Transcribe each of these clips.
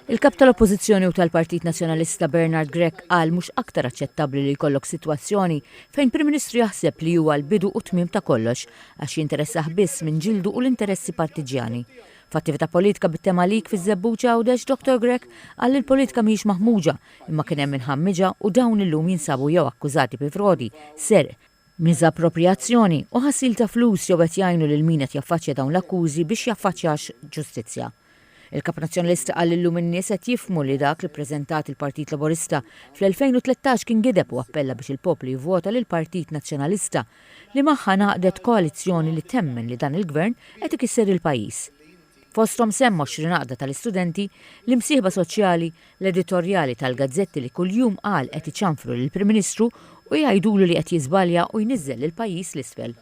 Il-kap tal-Oppożizzjoni u tal-Partit Nazzjonalista Bernard Grech qal mhux aktar aċċettabbli li jkollok sitwazzjoni fejn Prim Ministru jaħseb li huwa l-bidu u tmiem ta' kollox għax jinteressah biss minn ġildu u l-interessi partiġjani. F'attività politika bit-tema lik fiż-Żebbuġa Għawdex Dr. Grech qal li l-politika mhijiex maħmuġa imma kien hemm inħammiġa u dawn illum jinsabu jew akkużati bi frodi, serq, miżappropriazzjoni u ħassil ta' flus jew qed jgħinu lil min qed jaffaċċja dawn l-akkużi biex jaffaċċjax ġustizzja. Il-kap nazzjonalista qal illum in-nies qed jifhmu li dak li ppreżentat il-Partit Laburista fl-2013 kien gideb u appella biex il-poplu jivvota lil Partit Nazzjonalista li magħha naqdet koalizzjoni li temmen li dan il-gvern qed ikisser il-pajjiż. Fosthom semma 20 għaqda tal-istudenti, l-imsieħba soċjali, l-editorjali tal-gazzetti li kuljum qal qed iċanfru lill-Prim Ministru u jgħidulu li qed jiżbalja u jniżżel il-pajjiż l-isfel.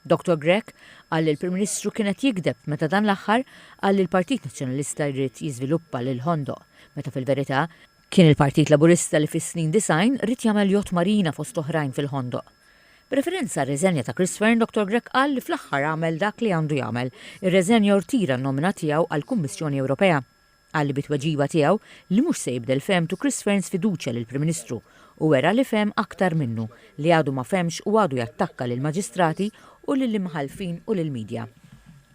Dr. Grech qal li l-Prim Ministru kienet jikdeb meta dan l-aħħar qal li l-Partit Nazzjonalista jrid jiżviluppa lil Ħondoq, meta fil-verità kien il-Partit Laburista li fis-snin 90 rid jagħmel jott marina fost oħrajn fil-Ħondoq. B'referenza r-reżenja ta' Chris Fearn, Dr. Grech qal li fl-aħħar għamel dak li għandu jagħmel, ir-reżenja rtira n-nomina tiegħu għall-Kummissjoni Ewropea. Qal li bit-tweġiba tiegħu li mhux se jibdel femtu Chris Fearn sfiduċja lill-Prim Ministru u wera li fem aktar minnu li għadu ma femx u għadu jattakka lill-maġistrati u lill-imħalfin u lill-medja.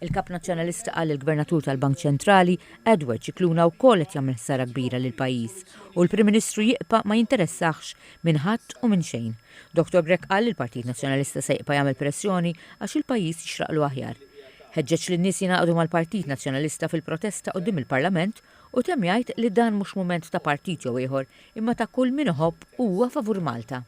Il-kap nazzjonalista qal il-Gvernatur tal-Bank Ċentrali Edward Cicluna wkoll qed jagħmel ħsara kbira lill-pajjiż u l-Prim Ministru jibqa' ma jinteressax minn ħadd u minn xejn. Dr. Grech qal il-Partit Nazzjonalista se jibqa' jagħmel pressjoni għax il-pajjiż jixraqlu aħjar. Ħeġġeġ lin-nies jingħaqdu mal-Partit Nazzjonalista fil-protesta quddiem il-Parlament u temm jgħid li dan mhux mument ta' partit jew ieħor imma ta' kull min iħobb huwa favur Malta.